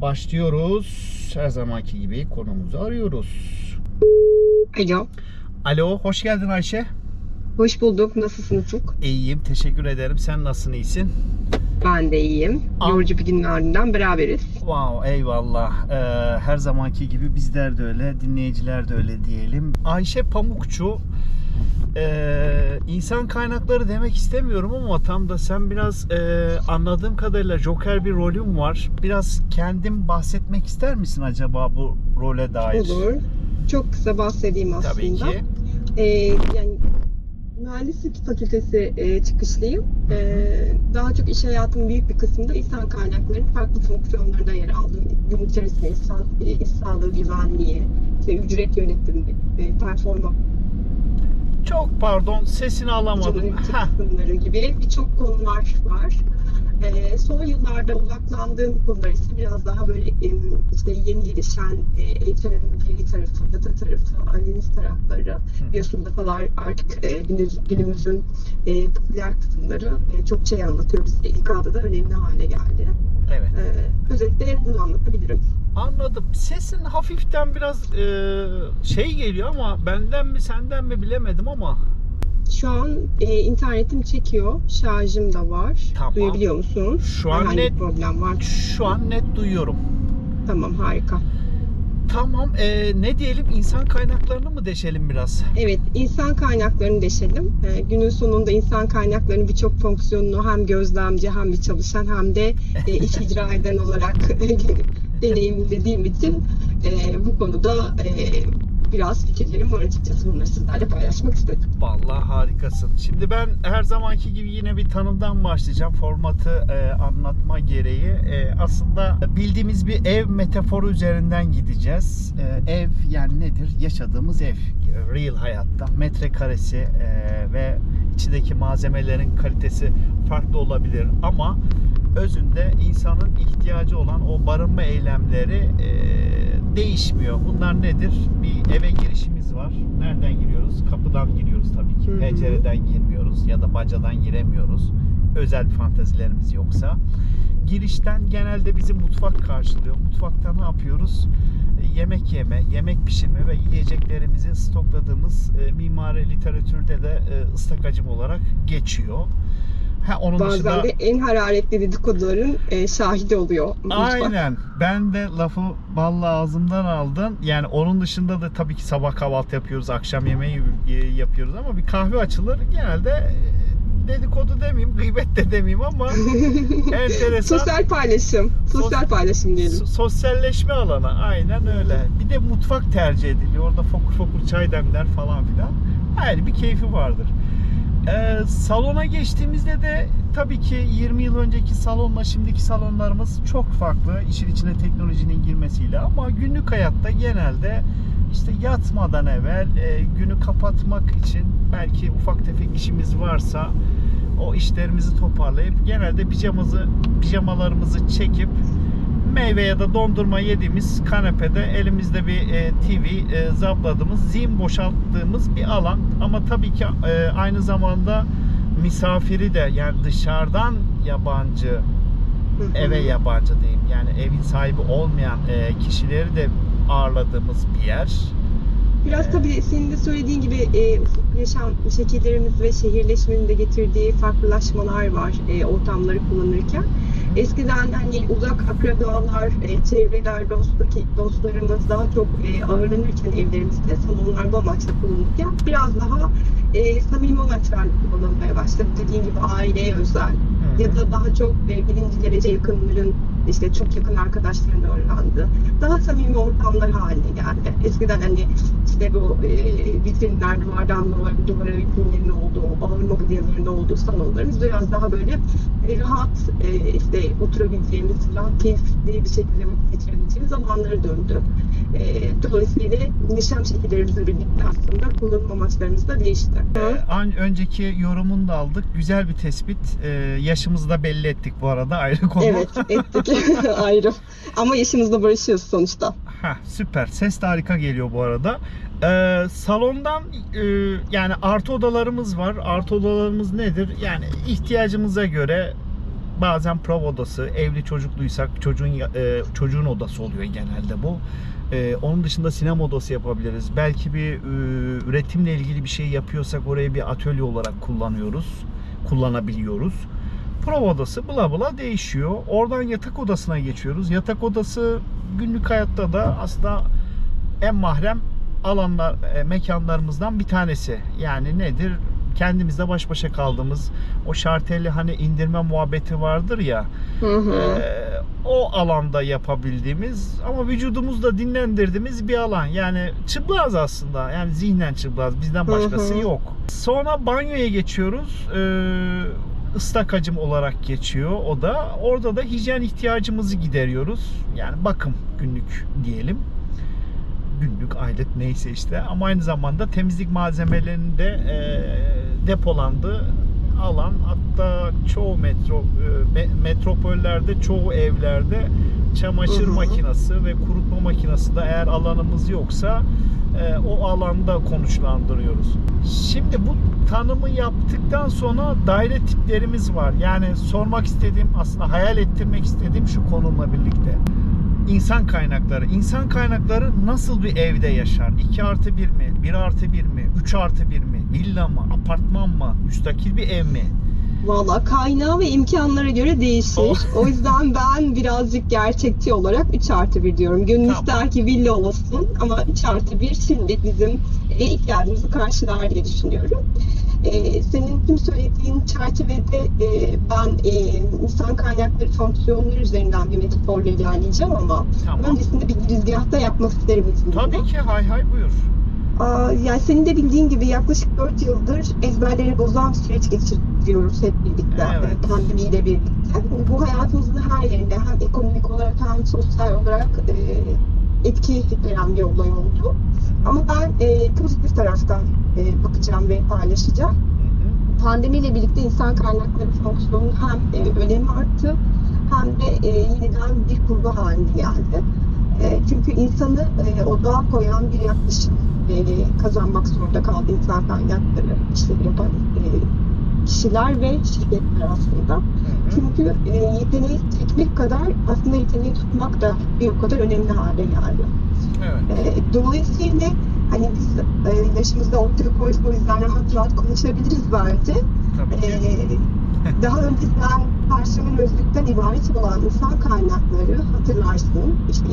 başlıyoruz. Her zamanki gibi konumuzu arıyoruz. Alo. Alo, hoş geldin Ayşe. Hoş bulduk. Nasılsın Ufuk? İyiyim, teşekkür ederim. Sen nasılsın, iyisin? Ben de iyiyim. Yorucu bir günün ardından beraberiz. Wow, eyvallah. Her zamanki gibi bizler de öyle, dinleyiciler de öyle diyelim. Ayşe Pamukçu. İnsan kaynakları demek istemiyorum ama tam da sen biraz anladığım kadarıyla Joker bir rolüm var. Biraz kendim bahsetmek ister misin acaba bu role dair? Olur. Çok kısa bahsedeyim aslında. Tabii ki. Yani mühendislik fakültesi çıkışlıyım. Daha çok iş hayatımın büyük bir kısmında insan kaynaklarının farklı fonksiyonlarında yer aldım. Gün içerisinde iş sağlığı, güvenliği, ücret yönetimi, performans Çok pardon, sesini alamadım. kısımları gibi birçok konular var. Son yıllarda odaklandığım konular ise biraz daha böyle işte yeni gelişen HR'ın veri tarafı, data tarafı, analiz tarafları, biliyorsunuz datalar artık günümüzün popüler kısımları çok şey anlatıyor. Bize İK'da da önemli hale geldi. Evet. Özellikle bunu anlatabilirim. Anladım. Sesin hafiften biraz şey geliyor ama benden mi senden mi bilemedim ama. Şu an internetim çekiyor, şarjım da var. Tamam. Duyabiliyor musun? Şu an Herhangi net bir problem var. Şu an net duyuyorum. Tamam, harika. Tamam. Ne diyelim? İnsan kaynaklarını mı deşelim biraz? Evet, insan kaynaklarını deşelim. Günün sonunda insan kaynaklarının birçok fonksiyonunu hem gözlemci, hem bir çalışan, hem de iş icra eden olarak deneyimlediğim için bu konuda biraz fikirlerim var açıkçası. Bunları sizlerle paylaşmak istedim. Vallahi harikasın. Şimdi ben her zamanki gibi yine bir tanımdan başlayacağım. Formatı anlatma gereği. Aslında bildiğimiz bir ev metaforu üzerinden gideceğiz. Ev yani nedir? Yaşadığımız ev. Real hayatta. Metrekaresi ve içindeki malzemelerin kalitesi farklı olabilir. Ama özünde insanın ihtiyacı olan o barınma eylemleri değişmiyor. Bunlar nedir? Bir eve girişimiz var. Nereden giriyoruz? Kapıdan giriyoruz tabii ki. Pencereden girmiyoruz ya da bacadan giremiyoruz. Özel fantezilerimiz yoksa. Girişten genelde bizi mutfak karşılıyor. Mutfakta ne yapıyoruz? Yemek yeme, yemek pişirme ve yiyeceklerimizi stokladığımız mimari literatürde de ıstakacım olarak geçiyor. Onun bazen dışında, de en hararetli dedikoduların şahidi oluyor mutfak. Aynen. Ben de lafı vallahi ağzımdan aldın. Yani onun dışında da tabii ki sabah kahvaltı yapıyoruz, akşam yemeği yapıyoruz ama bir kahve açılır. Genelde dedikodu demeyeyim, gıybet de demeyeyim ama enteresan. Sosyal paylaşım diyelim. Sosyalleşme alanı. Aynen öyle. Bir de mutfak tercih ediliyor. Orada fokur fokur çay demler falan filan. Ayrı bir keyfi vardır. Salona geçtiğimizde de tabii ki 20 yıl önceki salonla şimdiki salonlarımız çok farklı. İşin içine teknolojinin girmesiyle ama günlük hayatta genelde işte yatmadan evvel günü kapatmak için belki ufak tefek işimiz varsa o işlerimizi toparlayıp genelde pijamalarımızı çekip meyve ya da dondurma yediğimiz kanepede elimizde bir TV zapladığımız, zihin boşalttığımız bir alan. Ama tabii ki aynı zamanda misafiri de yani dışarıdan yabancı, eve yabancı diyeyim. Yani evin sahibi olmayan kişileri de ağırladığımız bir yer. Biraz tabii senin de söylediğin gibi yaşam şekillerimiz ve şehirleşmenin de getirdiği farklılaşmalar var ortamları kullanırken. Eskiden hani uzak akrabalar, çevreler, dostlarımız daha çok ağırlanırken evlerimizde, salonlarda amaçla kullanırken biraz daha samimi amaçlarla kullanılmaya başladı. Dediğim gibi aileye özel ya da daha çok birinci derece yakınların, işte çok yakın arkadaşların öğrendi. Daha samimi ortamlar haline geldi. Eskiden hani işte bu vitrinler, duvardan duvara vitrinlerin olduğu, ağır mobilyaların olduğu salonlarımız biraz daha böyle rahat işte oturabileceğimiz, rahat keyifli bir şekilde vakit geçirebileceğimiz alanlara döndü. Dolayısıyla yaşam şekillerimizle birlikte aslında kullanım amaçlarımız da değişti. Önceki yorumunu da aldık. Güzel bir tespit. Yaşımızı da belli ettik bu arada. Ayrı konu. Evet, ettik. Ayrı. Ama yaşımızla barışıyoruz sonuçta. Süper. Ses de harika geliyor bu arada. Salondan yani artı odalarımız var. Artı odalarımız nedir? Yani ihtiyacımıza göre bazen prova odası, evli çocukluysak çocuğun odası oluyor genelde bu. Onun dışında sinema odası yapabiliriz. Belki bir üretimle ilgili bir şey yapıyorsak orayı bir atölye olarak kullanabiliyoruz. Prova odası bla bla değişiyor. Oradan yatak odasına geçiyoruz. Yatak odası günlük hayatta da aslında en mahrem alanlar, mekanlarımızdan bir tanesi. Yani nedir? Kendimizle baş başa kaldığımız, o şartelli hani indirme muhabbeti vardır ya. O alanda yapabildiğimiz ama vücudumuzu da dinlendirdiğimiz bir alan. Yani çıplağız aslında. Yani zihnen çıplağız. Bizden başkası yok. Sonra banyoya geçiyoruz. Islak hacim olarak geçiyor o da. Orada da hijyen ihtiyacımızı gideriyoruz. Yani bakım günlük diyelim. Günlük, aylık neyse işte. Ama aynı zamanda temizlik malzemelerinin de depolandığı alan. Hatta çoğu metropollerde, çoğu evlerde çamaşır makinesi ve kurutma makinesi de eğer alanımız yoksa o alanda konuşlandırıyoruz. Şimdi bu tanımı yaptıktan sonra daire tiplerimiz var. Yani sormak istediğim, aslında hayal ettirmek istediğim şu konumla birlikte. İnsan kaynakları. İnsan kaynakları nasıl bir evde yaşar? 2+1 mi? 1+1 mi? 3+1 mi? Villa mı? Apartman mı? Müstakil bir ev mi? Valla kaynağı ve imkanlara göre değişir. O yüzden ben birazcık gerçekçi olarak 3+1 diyorum. Gönül ister ki villa olsun ama 3+1 şimdi bizim ihtiyacımızı karşılar diye düşünüyorum. Senin tüm söylediğin çerçevede ben insan kaynakları fonksiyonları üzerinden bir metaforla ilerleyeceğim ama öncesinde bir girizgahta yapmak isterim izninle. Tabii ki, hay buyur. Yani senin de bildiğin gibi yaklaşık 4 yıldır ezberleri bozan bir süreç geçiriyoruz hep birlikte, pandemiyle birlikte. Bu hayatımızın her yerinde hem ekonomik olarak hem sosyal olarak etki veren bir olay oldu. Ama ben pozitif taraftan bakacağım ve paylaşacağım. Pandemiyle birlikte insan kaynakları fonksiyonunun hem önemi arttı hem de yeniden bir kurgu haline geldi. Çünkü insanı odağa koyan bir yaklaşım kazanmak zorunda kaldı insan kaynakları işleri yapan kişiler ve şirketler aslında. Çünkü yeteneği çekmek kadar aslında yeteneği tutmak da bir o kadar önemli hale geldi. Dolayısıyla hani biz yaşımızda ortaya koyduğumuz, o yüzden rahat konuşabiliriz bence. Daha önceden personel özlükten ibaret olan insan kaynakları hatırlarsın. İşte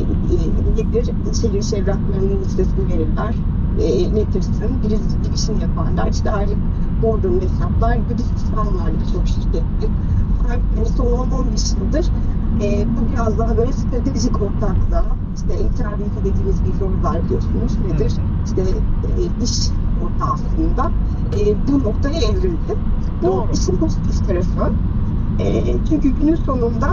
nedir? Çeviriş evraklarının listesini verirler. Getirsin, girişim yaparlar. İşte aylık bordron hesaplar gibi sistemlerle çok şirketli. Yani son 10-15 yıldır bu biraz daha böyle stratejik ortaklığa, işte internet dediğimiz bir rol var biliyorsunuz nedir? İşte iş ortağı aslında bu noktaya evrildi. Bu işin pozitif tarafı. Çünkü günün sonunda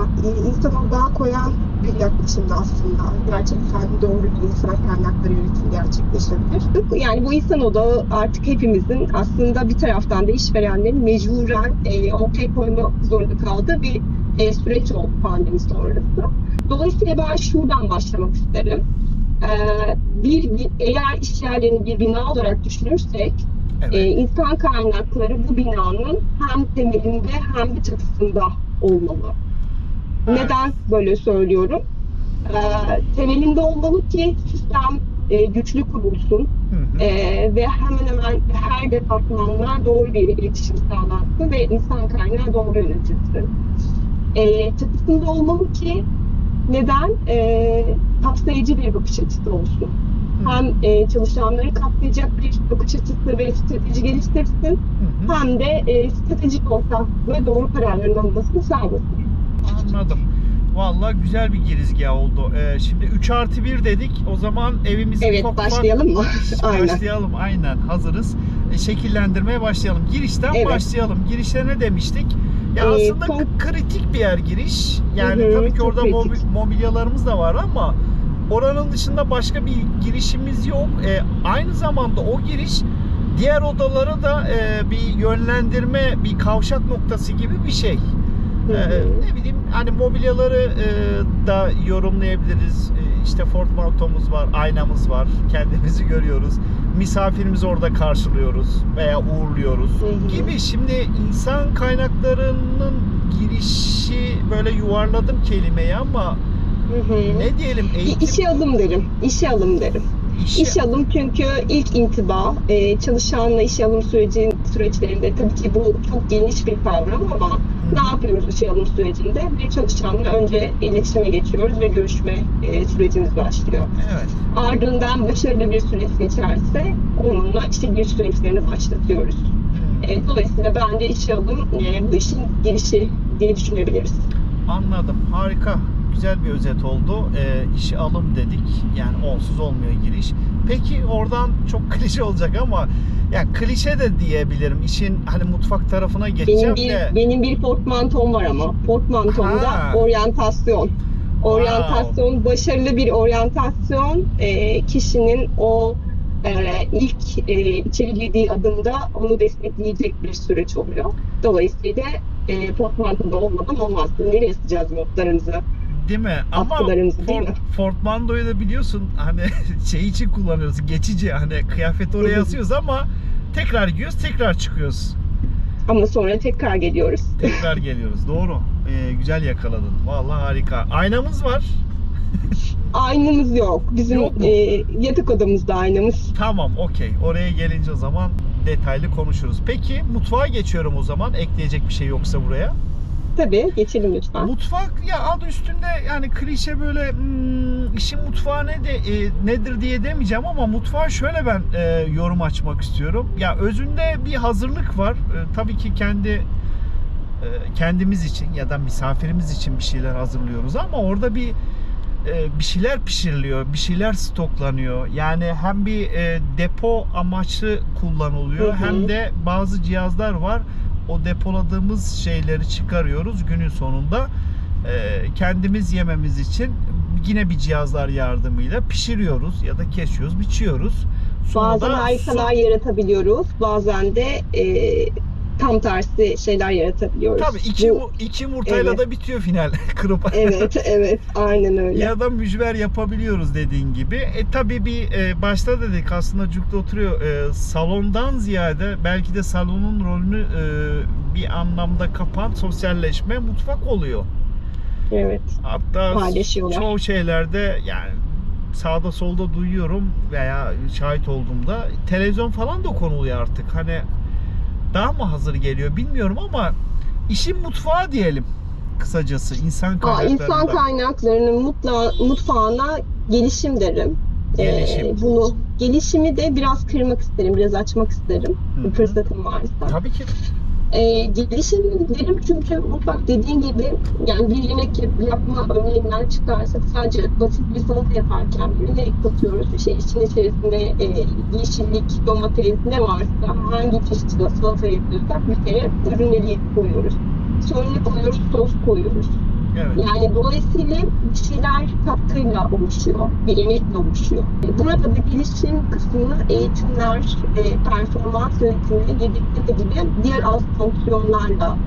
insan odağa koyan bir yaklaşımda aslında gerçekten doğru bir insan kaynakları yönetimi gerçekleşebilir. Yani bu insan odağı artık hepimizin aslında bir taraftan da işverenlerin mecburen ortaya koyma zorunda kaldığı bir süreç oldu pandemi sonrası. Dolayısıyla ben şuradan başlamak isterim. Eğer iş yerlerini bir bina olarak düşünürsek, insan kaynakları bu binanın hem temelinde hem de çatısında olmalı. Neden böyle söylüyorum? Temelinde olmalı ki sistem güçlü kurulsun ve hemen hemen her departmanla doğru bir iletişim sağlansın ve insan kaynağı doğru yönetilsin. Çatısında olmalı ki neden? Kapsayıcı bir bakış açısı olsun. Hem çalışanları kapsayacak bir bakış açısı ve strateji geliştirsin, hem de stratejik ortak ve doğru kararların alınmasını sağlasın. Anladım. Vallahi güzel bir girizgah oldu. Şimdi 3+1 dedik. O zaman evimizi başlayalım mı? Başlayalım. Aynen. Hazırız. Şekillendirmeye başlayalım. Girişten başlayalım. Girişte ne demiştik? Ya aslında kritik bir yer giriş. Yani tabii ki orada mobilyalarımız da var ama oranın dışında başka bir girişimiz yok. Aynı zamanda o giriş diğer odalara da bir yönlendirme, bir kavşak noktası gibi bir şey. Ne bileyim hani mobilyaları da yorumlayabiliriz. İşte Ford Motto'muz var, aynamız var. Kendimizi görüyoruz. misafirimizi orada karşılıyoruz veya uğurluyoruz gibi. Şimdi insan kaynaklarının girişi, böyle yuvarladım kelimeyi ama ne diyelim, eğitim... İşe alım derim. İşe alım derim. İşe alım çünkü ilk intiba, çalışanla işe alım süreçlerinde tabii ki bu çok geniş bir kavram ama ne yapıyoruz işe alım sürecinde? Bir çalışanla önce iletişime geçiyoruz ve görüşme sürecimiz başlıyor. Evet. Ardından başarılı bir süreç geçerse onunla işe giriş süreçlerini başlatıyoruz. Dolayısıyla ben de işe alım bu işin gelişi diye düşünebiliriz. Anladım. Harika. Güzel bir özet oldu. İşe alım dedik. Yani onsuz olmuyor giriş. Peki oradan çok klişe olacak ama yani klişe de diyebilirim. İşin hani mutfak tarafına geçeceğim benim bir portmantom var ama. Portmantomda oryantasyon. Oryantasyon, başarılı bir oryantasyon kişinin o ilk içeri girdiği adımda onu destekleyecek bir süreç oluyor. Dolayısıyla portmantoda olmadan olmaz. Nereye asacağız notlarımızı? Değil mi? Ama portmantoyu da biliyorsun hani şey için kullanıyoruz. Geçici, hani kıyafet oraya asıyoruz ama tekrar giyiyoruz, tekrar çıkıyoruz. Ama sonra tekrar geliyoruz. Tekrar geliyoruz. Doğru. Güzel yakaladın. Vallahi harika. Aynamız var. Aynamız yok. Bizim yatak odamızda aynamız. Tamam, okey. Oraya gelince o zaman detaylı konuşuruz. Peki mutfağa geçiyorum o zaman. Ekleyecek bir şey yoksa buraya. Tabii, geçelim lütfen. Mutfak ya adı üstünde, yani klişe böyle işin mutfağı nedir diye demeyeceğim ama mutfağa şöyle ben yorum açmak istiyorum. Ya özünde bir hazırlık var. Tabii ki kendimiz için ya da misafirimiz için bir şeyler hazırlıyoruz ama orada bir şeyler pişiriliyor, bir şeyler stoklanıyor. Yani hem bir depo amaçlı kullanılıyor hem de bazı cihazlar var. O depoladığımız şeyleri çıkarıyoruz günün sonunda. Kendimiz yememiz için yine bir cihazlar yardımıyla pişiriyoruz ya da kesiyoruz, biçiyoruz. Sonra bazen harikalar yaratabiliyoruz. Bazen de tam tersi şeyler yaratabiliyoruz. Tabii iki yumurtayla da bitiyor final kırıp. Evet, aynen öyle. Ya da mücver yapabiliyoruz dediğin gibi. Tabii başta dedik aslında cukta oturuyor. Salondan ziyade belki de salonun rolünü bir anlamda kapan sosyalleşme mutfak oluyor. Evet. Hatta çoğu şeylerde yani sağda solda duyuyorum veya şahit olduğumda televizyon falan da konuluyor artık. Hani daha mı hazır geliyor bilmiyorum ama işin mutfağı diyelim kısacası, insan kaynaklarında. İnsan kaynaklarının mutfağına gelişim derim. Gelişimi de biraz kırmak isterim, biraz açmak isterim. Bir fırsatım varsa. Tabii ki. Gelişim derim çünkü mutfak dediğin gibi yani bir yemek yapma örneğinden çıkarsak sadece basit bir salata yaparken ne katıyoruz? İşin içerisinde yeşillik, domates ne varsa hangi çeşit salata yapıyorsak bir kere ürünleri koyuyoruz. Sonra ne koyuyoruz? Sos koyuyoruz. Evet. Yani dolayısıyla bir şeyler katkıyla oluşuyor, bir yemekle oluşuyor. Burada da gelişim kısmını eğitimler, performans yönetimi, yedikleri gibi diğer alt fonksiyonlarla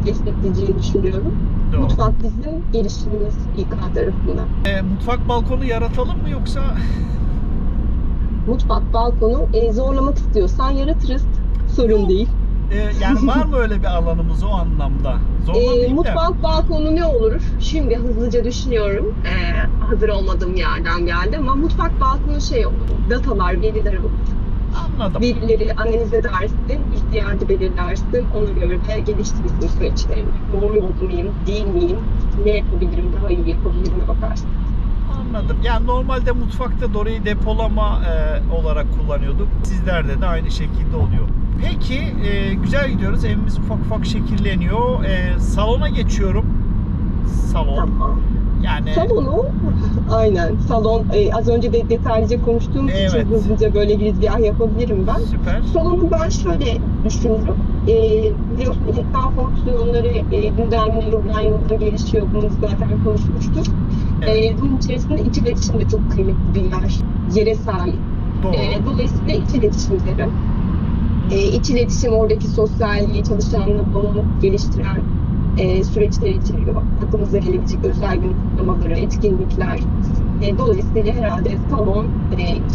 destekleyeceğini düşünüyorum. Doğru. Mutfak bizim gelişimimiz İK tarafından. Mutfak balkonu yaratalım mı yoksa? Mutfak balkonu zorlamak istiyorsan yaratırız. Sorun değil. Yani var mı öyle bir alanımız o anlamda? Mutfak balkonu ne olur? Şimdi hızlıca düşünüyorum. Hazır olmadığım yerden geldi ama mutfak balkonu şey olur. Datalar, veriler olur. Anladım. Verileri analiz edersin, ihtiyacı belirlersin. Ona göre de geliştirirsin süreçlerini. Doğru yolda mıyım, değil miyim? Ne yapabilirim, daha iyi yapabilirim bakarsın. Anladım. Yani normalde mutfakta orayı depolama olarak kullanıyorduk. Sizlerde de aynı şekilde oluyor. Peki güzel gidiyoruz. Evimiz ufak ufak şekilleniyor. Salona geçiyorum. Salon. Tamam. Yani salonu aynen salon az önce de detaylıca konuştuğumuz için hızlıca böyle girizgah yapabilirim ben. Süper. Salonu ben şöyle düşünürüm. Biliyorsun insan fonksiyonları günden yılda gelişiyor. Bunu zaten konuşmuştuk. Evet. Bunun içerisinde iç iletişim de çok kıymetli bir yere sahip. Dolayısıyla iç iletişim derim. İç iletişim oradaki sosyalliği, çalışanla bağımlılık geliştiren süreçler içeriyor. Aklımıza gelebilecek özel gün kutlamaları, etkinlikler, Dolayısıyla herhalde salon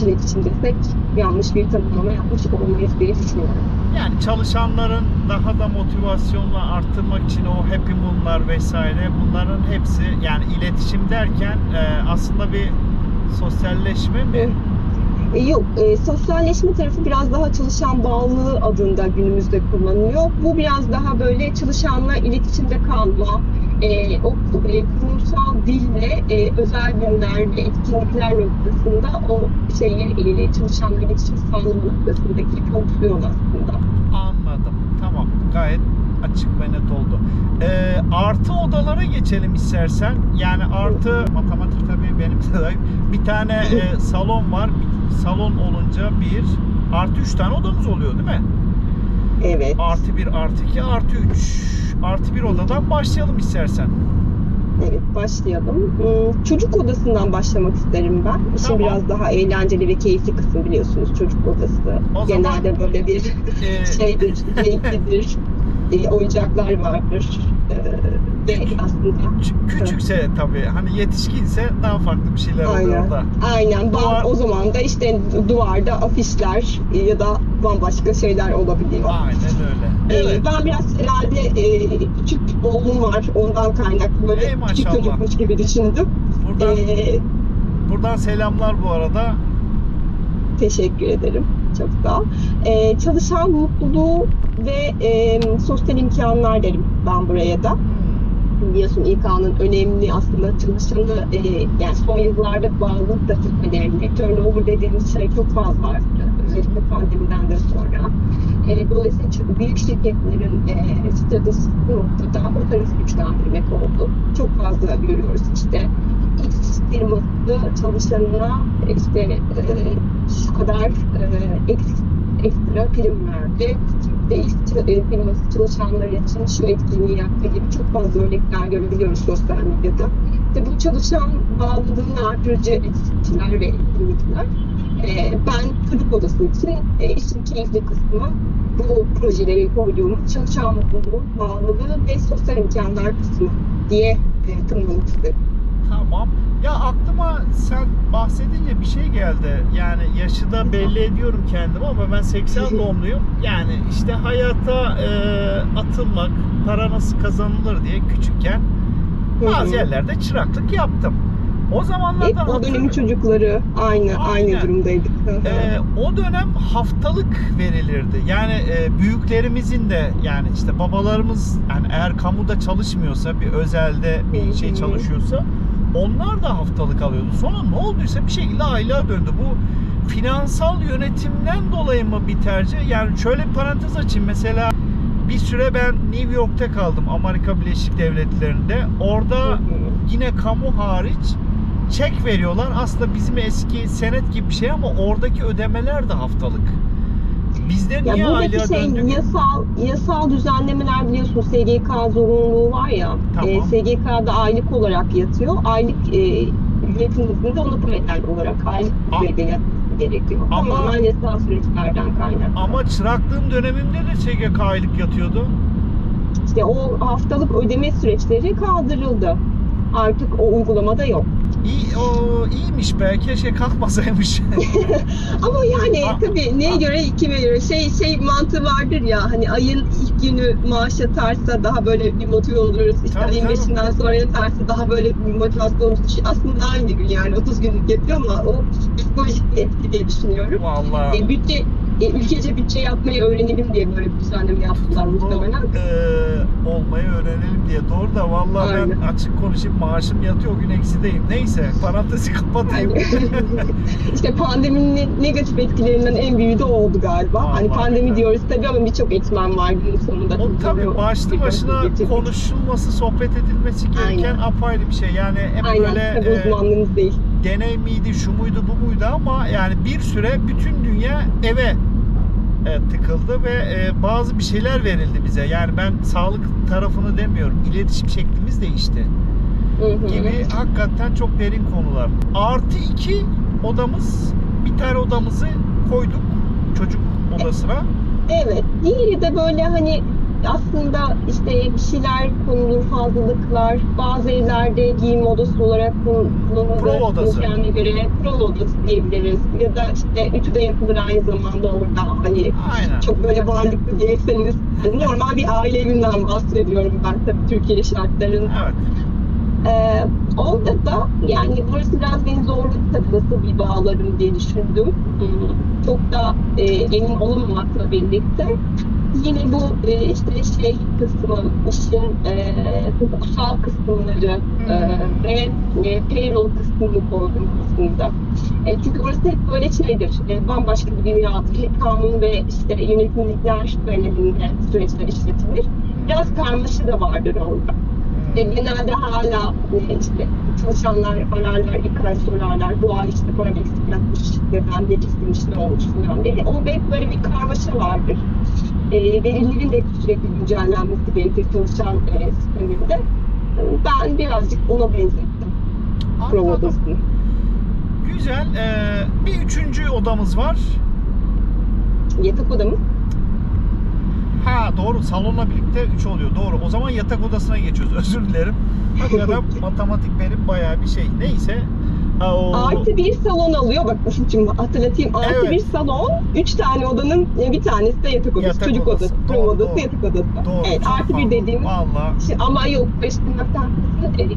iletişim desek yanlış bir tanımlama yapmış olmayız diye düşünüyorum. Yani çalışanların daha da motivasyonla arttırmak için o Happy Moon'lar vesaire, bunların hepsi, yani iletişim derken aslında bir sosyalleşme mi? Yok, sosyalleşme tarafı biraz daha çalışan bağlılığı adında günümüzde kullanılıyor. Bu biraz daha böyle çalışanla iletişimde kalma, o kurumsal dille özel günlerde, etkinlikler noktasında o çalışanla iletişim sağlama noktasındaki fonksiyon aslında. Anladım. Tamam. Gayet açık ve net oldu. Artı odalara geçelim istersen. Yani artı matematik tabii benim de bir tane salon var. Salon olunca artı 3 tane odamız oluyor değil mi? Evet. Artı 1, artı 2, artı 3. Artı 1 odadan başlayalım istersen. Evet, başlayalım. Çocuk odasından başlamak isterim ben. İşin Tamam. biraz daha eğlenceli ve keyifli kısmı biliyorsunuz çocuk odası. O Genelde zaman, böyle bir şeydir, renklidir, oyuncaklar vardır. Ve aslında küçükse tabii, hani yetişkinse daha farklı bir şeyler oluyor orada. Aynen. Duvar- O zaman da işte duvarda afişler ya da bambaşka şeyler olabiliyor. Aynen öyle. Evet. Ben biraz herhalde küçük oğlum var, ondan kaynaklı böyle Ey küçük maşallah. çocukmuş gibi düşündüm. Buradan, Ee, buradan selamlar bu arada. Teşekkür ederim. Çok sağ ol. Çalışan mutluluğu ve sosyal imkanlar derim ben buraya da. Biliyorsun İK'nın önemli aslında çalışanı yani son yıllarda bağlılık da çok önemli. Turnover dediğimiz şey çok fazla arttı. Özellikle pandemiden de sonra. Dolayısıyla çok büyük şirketlerin stratejisi noktada o tarafı güçlendirmek oldu. Çok fazla görüyoruz işte. X firması çalışanına işte şu kadar ekstra prim verdi. Ve X firması çalışanlar için şu etkinliği yaptığı gibi çok fazla örnekler görebiliyoruz sosyal medyada. İşte bu çalışan bağlılığını artırıcı etkinlikler ve etkinlikler. Ben çocuk odası için işin keyifli kısmı bu projeleri koyduğumuz çalışan mutluluğu, bağlılığı ve sosyal imkanlar kısmı diye tanımlamak istedim. Tamam. Ya aklıma sen bahsedince bir şey geldi. Yani yaşı da belli ediyorum kendimi ama ben 80 doğumluyum. Yani işte hayata atılmak, para nasıl kazanılır diye küçükken bazı yerlerde çıraklık yaptım. O zamanlardan O dönemin çocukları aynı durumdaydık. o dönem haftalık verilirdi. Yani büyüklerimizin de, yani işte babalarımız, yani eğer kamuda çalışmıyorsa, bir özelde bir şey çalışıyorsa, onlar da haftalık alıyordu. Sonra ne olduysa bir şekilde aylığa döndü. Bu finansal yönetimden dolayı mı bir tercih? Yani şöyle bir parantez açayım. Mesela bir süre ben New York'ta kaldım, Amerika Birleşik Devletleri'nde. Orada yine kamu hariç çek veriyorlar. Aslında bizim eski senet gibi bir şey ama oradaki ödemeler de haftalık. Bizde niye aylığa döndük? Yasal düzenlemeler biliyorsun, SGK zorunluluğu var ya. Tamam. SGK'da aylık olarak yatıyor. Aylık ücretinizin de ona paralel olarak aylık düzeyde yatması gerekiyor. Tamamen yasal süreçlerden kaynaklı. Ama çıraklığım dönemimde de SGK aylık yatıyordu. İşte o haftalık ödeme süreçleri kaldırıldı. Artık o uygulamada yok. İyiymiş be, keşke kalkmasaymış. Ama yani tabii neye göre kime göre şey mantığı vardır ya, hani ayın ilk günü maaş yatarsa daha böyle bir motive oluruz. İşte Tabii, ayın 5'inden sonra yatarsa daha böyle bir motivasyonumuz düşüyor. Aslında aynı gün yani 30 günlük yapıyor ama o psikolojik bir etki diye düşünüyorum. Vallahi. Ülkece bütçe yapmayı öğrenelim diye böyle bir düzenleme yaptılar muhtemelen. Olmayı öğrenelim diye. Doğru da vallahi Aynen. ben açık konuşayım, maaşım yatıyor, o gün eksideyim. Neyse, parantezi kapatayım. İşte pandeminin negatif etkilerinden en büyüğü de oldu galiba. Vallahi Hani pandemi billahi. diyoruz tabii ama birçok etmen var günün sonunda. O tabii başlı başına Getirdik. konuşulması, sohbet edilmesi gereken Aynen. apayrı bir şey. Yani hep Aynen, böyle tabii uzmanlığımız değil. deney miydi, şu muydu, bu muydu, ama yani bir süre bütün dünya eve tıkıldı ve bazı bir şeyler verildi bize. Yani ben sağlık tarafını demiyorum. İletişim şeklimiz değişti. Gibi hakikaten çok derin konular. Artı 2 odamız, bir tane odamızı koyduk çocuk odasına. Evet. Diğeri de böyle hani aslında işte bir şeyler konulur, fazlalıklar. Bazı evlerde giyinme odası olarak kullanılır. Prova odası. İmkanına göre prova odası diyebiliriz. Ya da işte ütü de yapılır aynı zamanda orada. Hani Aynen. çok böyle varlıklı değilseniz. Hani normal bir aile evinden bahsediyorum ben tabii Türkiye şartlarında. Evet. Orada da yani burası biraz beni zorladı tabii nasıl bir bağlarım diye düşündüm. Çok da emin olamamakla birlikte yine bu işte şey kısmı, işin hukuksal kısımları ve payroll kısmını koydum aslında. Çünkü orası hep böyle şeydir, bambaşka bir dünyadır. Hep kanun ve işte yönetmelikler döneminde süreçler işletilir. Biraz karmaşa da vardır orada. Genelde hala işte çalışanlar ararlar, ilk ay sorarlar, bu ay işte para eksik yapmış, neden istemiş, ne olmuş falan diye. O hep böyle bir karmaşa vardır. Verilerin de sürekli güncellenmesi gerekir çalışan sisteminde. Ben birazcık ona benzettim prova odasını. Güzel. Bir üçüncü odamız var. Yatak odamız. Ha doğru, salonla birlikte 3 oluyor. Doğru. O zaman yatak odasına geçiyoruz. Özür dilerim. Hakikaten matematik benim bayağı bir şey. Neyse. Artı bir salon alıyor. Bak şimdi hatırlatayım. Artı Evet. bir salon, 3 tane odanın bir tanesi de yatak odası. Yatak Çocuk odası. odası, Doğru, prova odası, doğru. yatak odası. Doğru. Evet, Çok artı bir pardon. dediğimiz. Vallahi. Ama yok, Beşiktaş'tan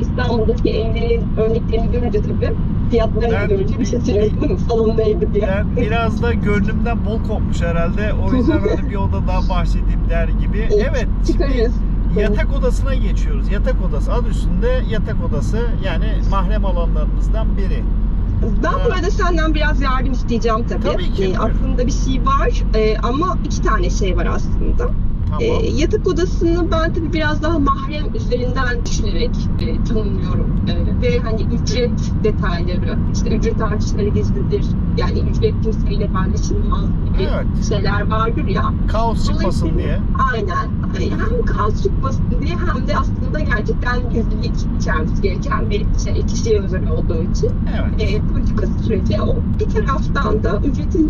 İstanbul'daki evlerin örneklerini görünce tabii fiyatlarını görünce bir şey söylüyorum. Salon neydi diye. Ben biraz da gönlümden bol kopmuş herhalde. O yüzden hani bir oda daha bahsedeyim der gibi. Evet. Çıkarırız. Yatak odasına geçiyoruz. Yatak odası adı üstünde yatak odası, yani mahrem alanlarımızdan biri. Ben burada senden biraz yardım isteyeceğim tabii. Tabii ki, buyurun. Aklımda bir şey var ama 2 tane şey var aslında. Tamam. Yatak odasını ben tabii biraz daha mahrem üzerinden düşünerek tanımlıyorum. Ve hani ücret detayları, işte ücret artışları gizlidir. Yani ücret kimseyle paylaşılmaz gibi şeyler vardır ya. Kaos çıkmasın diye. Aynen. Hem kaos çıkmasın diye hem de aslında gerçekten gizlilik içermesi gereken bir şey, kişiye özel olduğu için. Evet. Politikası süreci o. Bir taraftan da ücretin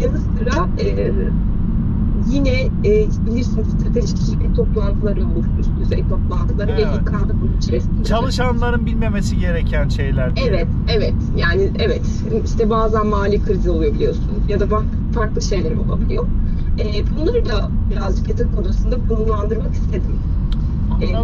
yanı sıra yine bilirsiniz stratejik şirket toplantıları olur, üst düzey toplantıları ve İK'da bunun içerisinde. Çalışanların bilmemesi gereken şeyler. Evet. Yani evet. İşte bazen mali kriz oluyor biliyorsunuz ya da farklı şeyler olabiliyor. Bunları da birazcık yatak odasında konumlandırmak istedim.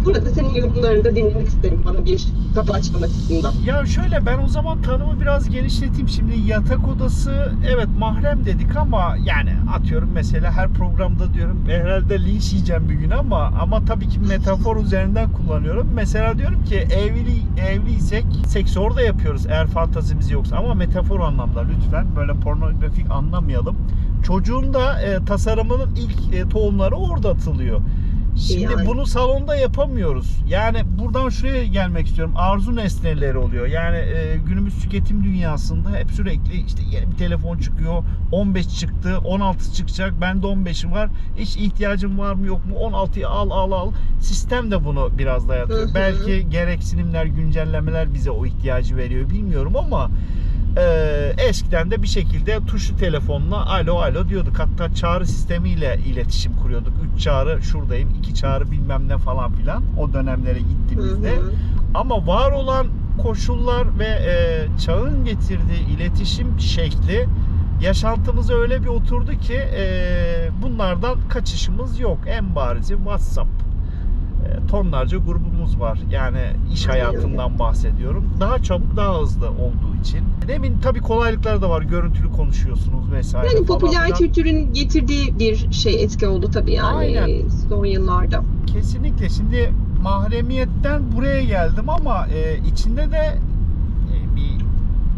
Burada senin yorumlarını da dinlemek isterim bana bir kapı açmak açısından. Ya şöyle, ben o zaman tanımı biraz genişleteyim. Şimdi yatak odası evet mahrem dedik ama yani atıyorum mesela her programda diyorum herhalde linç yiyeceğim bir gün ama tabii ki metafor üzerinden kullanıyorum. Mesela diyorum ki evliysek seks orada yapıyoruz eğer fantazimiz yoksa, ama metafor anlamda lütfen böyle pornografik anlamayalım. Çocuğun da tasarımının ilk tohumları orada atılıyor. Şimdi Yani. bunu salonda yapamıyoruz. Yani buradan şuraya gelmek istiyorum. Arzu nesneleri oluyor. Yani günümüz tüketim dünyasında hep sürekli işte yeni bir telefon çıkıyor. 15 çıktı, 16 çıkacak. Bende 15'im var. Hiç ihtiyacım var mı yok mu? 16'yı al. Sistem de bunu biraz dayatıyor. Belki gereksinimler, güncellemeler bize o ihtiyacı veriyor. Bilmiyorum ama eskiden de bir şekilde tuşlu telefonla alo diyorduk. Hatta çağrı sistemiyle iletişim kuruyorduk. 3 çağrı şuradayım, 2 çağrı bilmem ne falan filan. O dönemlere gittiğimizde. Ama var olan koşullar ve çağın getirdiği iletişim şekli yaşantımıza öyle bir oturdu ki bunlardan kaçışımız yok. En barizi WhatsApp. Tonlarca grubumuz var. Yani iş hayatından bahsediyorum. Daha çabuk, daha hızlı olduğu için. Demin tabii kolaylıklar da var. Görüntülü konuşuyorsunuz vesaire. Yani popüler falan. kültürün getirdiği bir şey etki oldu tabii yani. Aynen. Son yıllarda. Kesinlikle. Şimdi mahremiyetten buraya geldim ama içinde de bir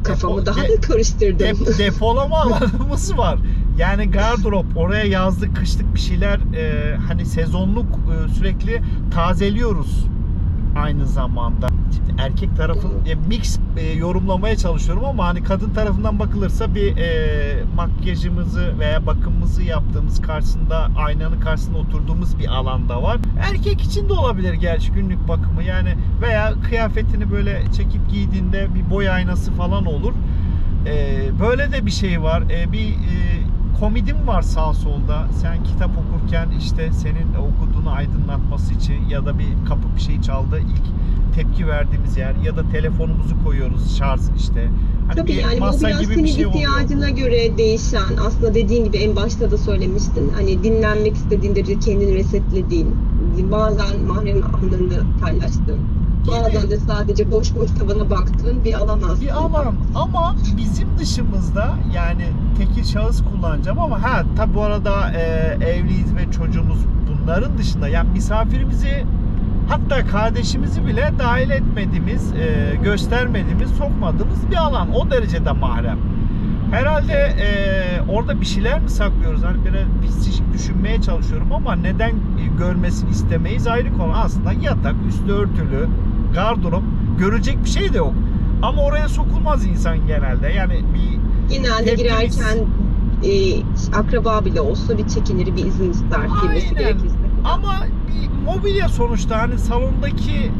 Kafamı daha da karıştırdım. depolama alanımız var. Yani gardırop, oraya yazlık, kışlık bir şeyler hani sezonluk sürekli tazeliyoruz aynı zamanda. Şimdi erkek tarafın mix yorumlamaya çalışıyorum ama hani kadın tarafından bakılırsa bir makyajımızı veya bakımımızı yaptığımız, karşısında aynanın karşısında oturduğumuz bir alanda var. Erkek için de olabilir gerçi günlük bakımı yani, veya kıyafetini böyle çekip giydiğinde bir boy aynası falan olur. Böyle de bir şey var. Bir komidim var sağ solda. Sen kitap okurken işte senin okuduğunu aydınlatması için ya da bir kapı bir şey çaldı, ilk tepki verdiğimiz yer ya da telefonumuzu koyuyoruz şarj işte. Hani Tabii bir yani bu masa biraz gibi senin bir şey oluyor. ihtiyacına göre değişen, aslında dediğin gibi en başta da söylemiştin. Hani dinlenmek istediğinde de kendini resetlediğin, bazen mahrem anlarını paylaştığın, bazen de sadece boş boş tavana baktığın bir alan aslında. Bir alan ama bizim dışımızda, yani tekil şahıs kullanacağım ama tabi bu arada evliyiz ve çocuğumuz, bunların dışında yani misafirimizi, hatta kardeşimizi bile dahil etmediğimiz, göstermediğimiz, sokmadığımız bir alan. O derecede mahrem. Herhalde orada bir şeyler mi saklıyoruz? Hani biraz psikolojik düşünmeye çalışıyorum ama neden görmesini istemeyiz ayrı konu. Aslında yatak, üstü örtülü, gardırop, görecek bir şey de yok. Ama oraya sokulmaz insan genelde. Yani bir Genelde tepkimiz- girerken akraba bile olsa bir çekinir, bir izin ister girmesi Aynen. gerekirse. Ama bir mobilya sonuçta, hani salondaki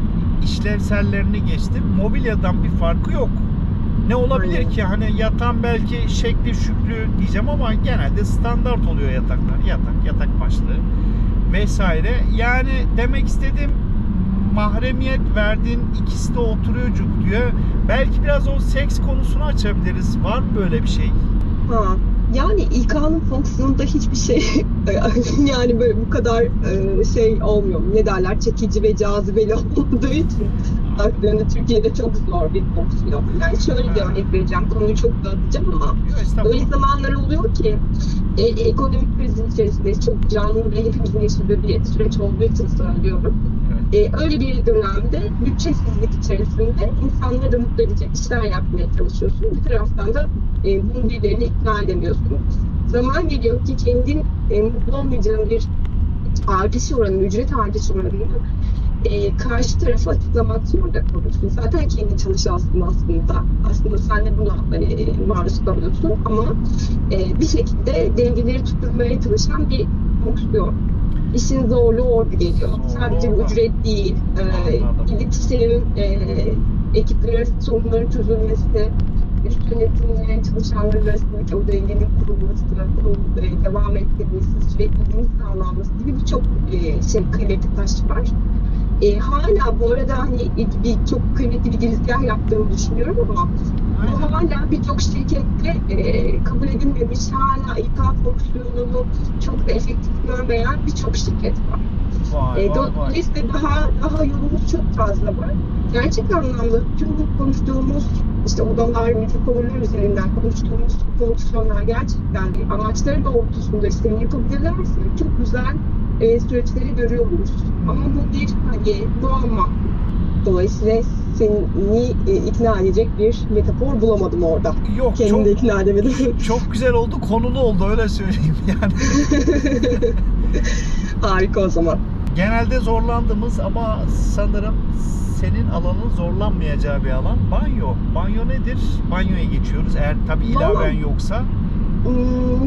işlevsellerini geçtim. Mobilyadan bir farkı yok. Ne olabilir Aynen. ki? Hani yatan belki şekli şüklü diyeceğim ama genelde standart oluyor yataklar. Yatak başlığı vesaire. Yani demek istediğim, mahremiyet verdiğin, ikisi de oturuyor cuk diyor. Belki biraz o seks konusunu açabiliriz. Var mı böyle bir şey? Ha, yani İK'nın fonksiyonunda hiçbir şey yani böyle bu kadar şey olmuyor. Ne derler? Çekici ve cazibeli olduğu için aslında Türkiye'de çok zor bir fonksiyon. Yani şöyle bir örnek vereceğim. Konuyu çok dağıtacağım ama Yok, estağfurullah. öyle zamanlar oluyor ki ekonomik krizin içerisinde çok canlı ve hepimizin yaşadığı bir süreç olduğu için söylüyorum. Evet. Öyle bir dönemde bütçesizlik içerisinde insanları da mutlu edecek işler yapmaya çalışıyorsun. Bir taraftan da bunu birilerini ikna edemiyorsun. Zaman geliyor ki kendin mutlu olmayacağın bir artış oranını, ücret artış oranını karşı tarafa açıklamak zorunda kalıyorsun. Zaten kendi çalışansın aslında. Aslında sen de buna maruz kalıyorsun ama bir şekilde dengeleri tutturmaya çalışan bir fonksiyon. İşin zorluğu orada geliyor. Sadece bu ücret değil, iletişimin, ekipler arası sorunların çözülmesi, üst yönetimle çalışanlar arasındaki o dengenin kurulması, devam ettirilmesi, sürekliliğin sağlanması gibi birçok kıymetli taş var. Hala bu arada hani çok kıymetli bir girizgah yaptığımı düşünüyorum ama bu hala birçok şirkette kabul edilmemiş, hala İK fonksiyonunu çok da efektif görmeyen birçok şirket var. Dolayısıyla daha yolumuz çok fazla var. Gerçek anlamda tüm bu konuştuğumuz işte odalar, metaforlar üzerinden konuştuğumuz fonksiyonlar gerçekten amaçları doğrultusunda istediğini yapabilirlerse çok güzel süreçleri görüyoruz. Ama bu bir doğama. Dolayısıyla seni ikna edecek bir metafor bulamadım orada. Yok, kendimi de ikna edemedim. Çok güzel oldu, konulu oldu, öyle söyleyeyim yani. Harika o zaman. Genelde zorlandığımız ama sanırım senin alanın zorlanmayacağı bir alan banyo. Banyo nedir? Banyoya geçiyoruz eğer tabii ilaven yoksa.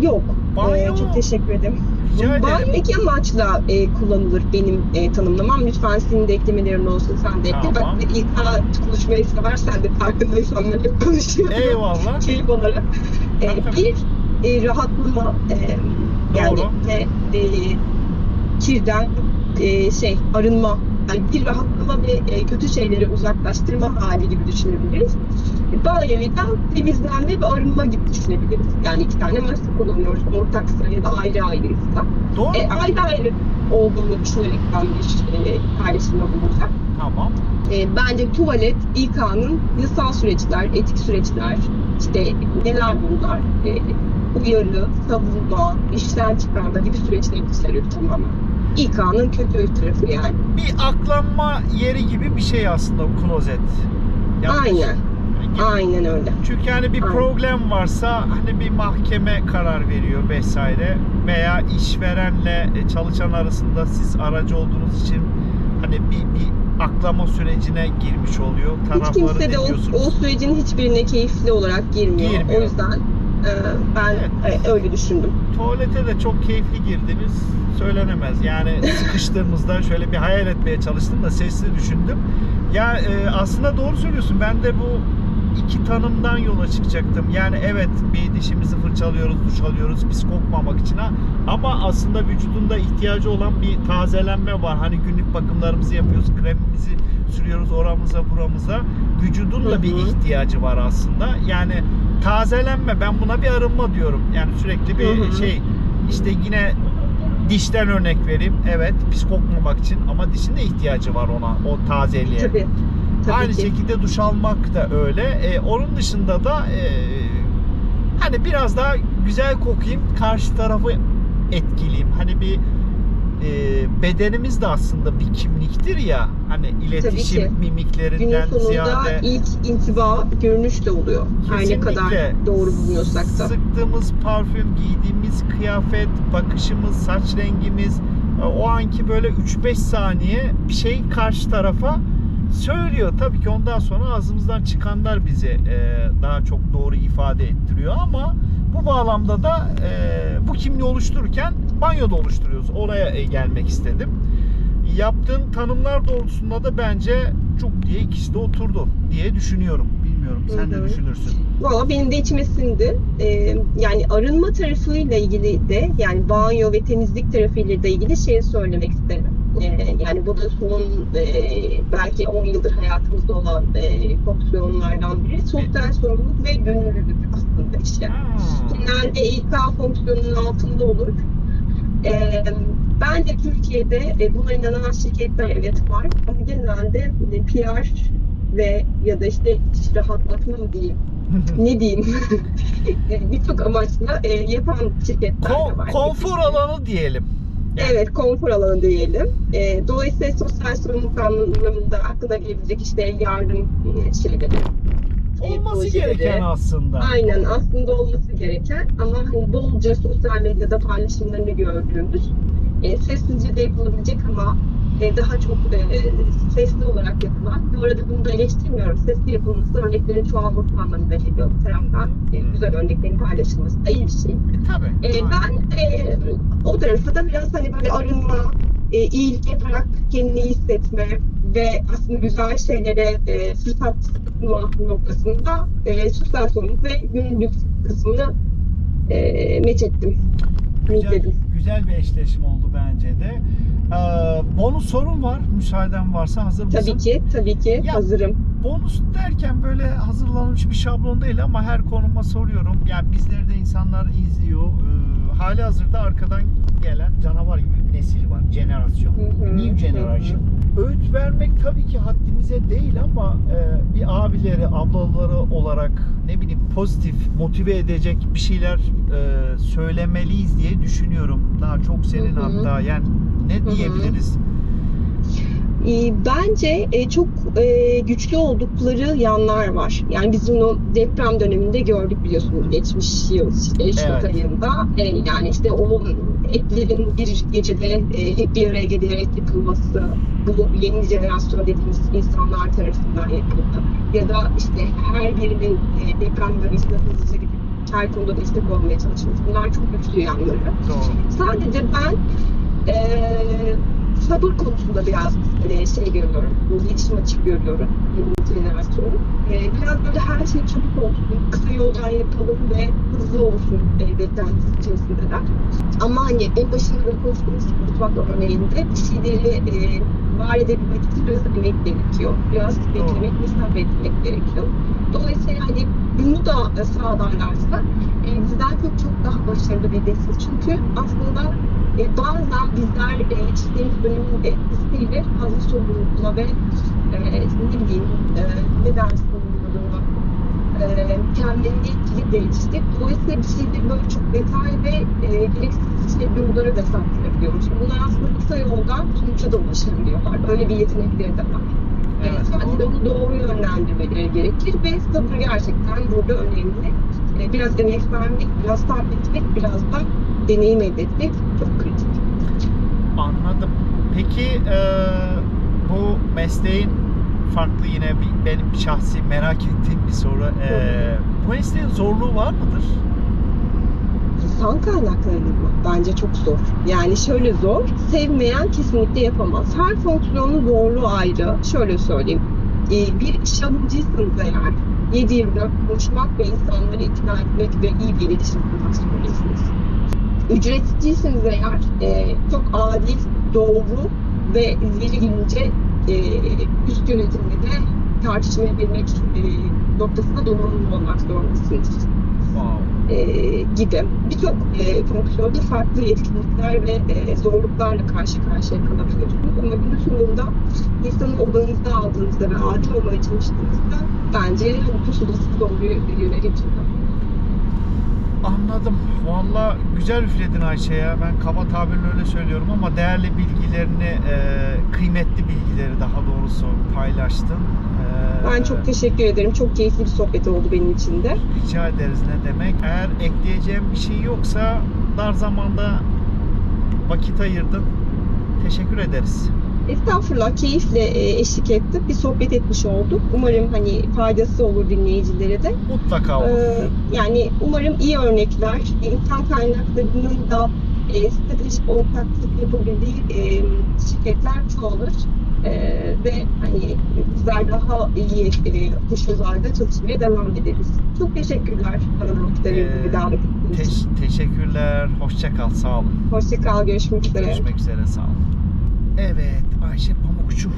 Yok. Banyo. Çok teşekkür ederim. Rica ederim. Banyo iki amaçla kullanılır benim tanımlamam. Lütfen senin de eklemelerin olsun, sen de ekle. Tamam. Bak ilk konuşmayı seversen de farkındaysan hep konuşuyorum. Eyvallah. Keyif olarak. Bir rahatlama yani kirden arınma. Yani bir rahatlama ve kötü şeyleri uzaklaştırma hali gibi düşünebiliriz. Banyoyu da temizlenme ve arınma gibi düşünebiliriz. Yani iki tane masa kullanıyoruz. Ortaksa ya da ayrı ayrıysa. Doğru. Ayrı ayrı olduğunu düşünerek ben bir paylaşımda bulunacağım. Tamam. Bence tuvalet, İK'nın yasal süreçler, etik süreçler, işte neler bunlar, uyarı, savunma, işten çıkarma gibi süreçleri içeriyor tamamen. İK'nın kötü tarafı yani. Bir aklanma yeri gibi bir şey aslında klozet. Aynen. Aynen öyle. Çünkü hani bir problem varsa hani bir mahkeme karar veriyor vesaire veya işverenle çalışan arasında siz aracı olduğunuz için hani bir aklama sürecine girmiş oluyor. Hiç kimse de o sürecin hiçbirine keyifli olarak girmiyor. O yüzden ben öyle düşündüm. Tuvalete de çok keyifli girdiğimiz söylenemez. Yani sıkıştığımızda şöyle bir hayal etmeye çalıştım da sesli düşündüm. Ya aslında doğru söylüyorsun. Ben de bu iki tanımdan yola çıkacaktım. Yani evet, bir dişimizi fırçalıyoruz, duş alıyoruz pis kokmamak için, ama aslında vücudunda ihtiyacı olan bir tazelenme var. Hani günlük bakımlarımızı yapıyoruz, kremimizi sürüyoruz oramıza buramıza. Vücudun da bir ihtiyacı var aslında. Yani tazelenme, ben buna bir arınma diyorum. Yani sürekli bir şey, işte yine dişten örnek vereyim. Evet, pis kokmamak için, ama dişin de ihtiyacı var ona, o tazeliğe. Tabii. Aynı ki. şekilde duş almak da öyle. Onun dışında da hani biraz daha güzel kokayım, karşı tarafı etkileyeyim. Hani bir bedenimiz de aslında bir kimliktir ya. Hani iletişim mimiklerinden günün sonunda ziyade ilk intiba görünüş de oluyor. Her ne kadar doğru bulmuyorsak da. Sıktığımız parfüm, giydiğimiz kıyafet, bakışımız, saç rengimiz, o anki böyle 3-5 saniye bir şey karşı tarafa söylüyor. Tabii ki ondan sonra ağzımızdan çıkanlar bizi daha çok doğru ifade ettiriyor, ama bu bağlamda da bu kimliği oluştururken banyoda oluşturuyoruz. Oraya gelmek istedim. Yaptığın tanımlar doğrultusunda da bence çok diye ikisi de oturdu diye düşünüyorum. Bilmiyorum, sen de düşünürsün. Valla benim de içime sindi. Yani arınma tarafıyla ilgili de, yani banyo ve temizlik tarafıyla da ilgili şeyi söylemek isterim. Yani bu da son belki 10 yıldır hayatımızda olan fonksiyonlardan biri. Sosyal sorumluluk ve gönüllülük aslında işte. Genelde İK fonksiyonunun altında olur. Bence Türkiye'de buna inanan şirketler evet var. Ama genelde PR ve ya da işte iç rahatlatma mı diyeyim, ne diyeyim, birçok amaçla yapan şirketler de var. Konfor alanı diyelim. Evet, konfor alanı diyelim. Dolayısıyla sosyal sorumluluk anlamında aklına gelebilecek işte yardım şeyleri. Olması gereken aslında. Aynen, aslında olması gereken, ama hani bolca sosyal medyada paylaşımlarını gördüğümüz, sessizce de yapılabilecek ama daha çok sesli olarak yapılan. Bu arada bunu da eleştirmiyorum. Sesli yapılması örneklerin çoğalması anlamında geliyor bu taraftan. Güzel örneklerin paylaşılması da iyi bir şey. Tabii. Ben o tarafı da biraz hani böyle arınma, iyilik yaparak kendini iyi hissetme ve aslında güzel şeylere fırsat tutma noktasında sosyal sorumluluk ve gönüllülük kısmını meç ettim. Güzel bir eşleşme oldu bence de. Bonus sorum var. Müsaaden varsa, hazır mısın? Tabii ki Ya, hazırım. bonus derken böyle hazırlanmış bir şablon değil, ama her konuma soruyorum. Yani bizleri de insanlar izliyor. Hali hazırda arkadan gelen canavar gibi bir nesil var. Jenerasyon. New generation. Öğüt vermek tabii ki haddimize değil, ama bir abileri, ablaları olarak ne bileyim pozitif, motive edecek bir şeyler söylemeliyiz diye düşünüyorum. Daha çok senin hatta, yani ne diyebiliriz? Bence çok güçlü oldukları yanlar var. Yani biz bunu deprem döneminde gördük biliyorsunuz, geçmiş yıl Şubat ayında. Yani işte o etlerin bir gecede hep bir araya gelerek yapılması, bu yeni jenerasyon dediğimiz insanlar tarafından yapıldı. Ya da işte her birinin deprem bölgesinde hızlıca gidip her konuda destek olmaya çalışması. Bunlar çok güçlü yanları. Sadece ben sabır konusunda biraz şey görüyorum, iletişim açık görüyorum yeni jenerasyonu. Biraz böyle her şey çabuk olsun, kısa yoldan yapalım ve hızlı olsun beklentisi içerisindeler. Ama hani en başında da konuştuğumuz mutfak örneğinde bir şeyleri var edebilmek için biraz emek gerekiyor. Biraz beklemek ve sabretmek gerekiyor. Dolayısıyla hani bunu da sağlarlarsa bizden çok daha başarılı bir nesil. Çünkü aslında bazen bizler çizdiğimiz dönemin etkisiyle fazla sorumlulukla ve ne bileyim ne dersin bunun mükemmeliyetçilikle yetiştik. Dolayısıyla bir şeyleri böyle çok detay ve gereksiz yollara da saptırabiliyoruz. Bunlar aslında kısa yoldan sonuca da ulaşabiliyorlar. Öyle bir yetenekleri de var. Sadece onu doğru yönlendirmeleri gerekir ve sabır gerçekten burada önemli. Biraz emek vermek, biraz sabretmek, biraz da deneyim elde etmek çok kritik. Anladım. Peki bu mesleğin farklı, yine benim şahsi merak ettiğim bir soru. Bu mesleğin zorluğu var mıdır? İnsan kaynaklarının mı? Bence çok zor. Yani şöyle zor, sevmeyen kesinlikle yapamaz. Her fonksiyonun zorluğu ayrı. Şöyle söyleyeyim. bir iş alıcıysanız eğer 7/24 konuşmak ve insanları ikna etmek ve iyi bir iletişim kurmak zorundasınız. Ücretciyseniz eğer çok adil, doğru ve verilince üst yönetimle de tartışmayabilmek noktasında donanımlı olmak zorundasınız. Gibi birçok fonksiyonda farklı yetkinlikler ve zorluklarla karşı karşıya kalabiliyorsunuz. Ama günün sonunda insanı odanızda aldığınızda ve adil olmaya çalıştığınızda bence pusulasız doğru yöne getiriyor. Anladım. Valla güzel üfledin Ayşe ya. Ben kaba tabirle öyle söylüyorum ama değerli bilgilerini, kıymetli bilgileri daha doğrusu paylaştın. Ben çok teşekkür ederim. Çok keyifli bir sohbet oldu benim için de. Rica ederiz, ne demek. Eğer ekleyeceğim bir şey yoksa dar zamanda vakit ayırdın. Teşekkür ederiz. Estağfurullah, keyifle eşlik ettik. Bir sohbet etmiş olduk. Umarım hani faydası olur dinleyicilere de. Mutlaka olur. Yani umarım iyi örnekler, insan kaynaklarının da stratejik ortaklık yapabildiği şirketler çoğalır. Ve hani bizler daha iyi koşullarda çalışmaya devam ederiz. Çok teşekkürler bana vakitlerinizi davet ettiğiniz için. Teşekkürler. Hoşça kal. Sağ olun. Hoşça kal, görüşmek üzere. Görüşmek üzere. Sağ olun. Evet, Ayşe Pamukçu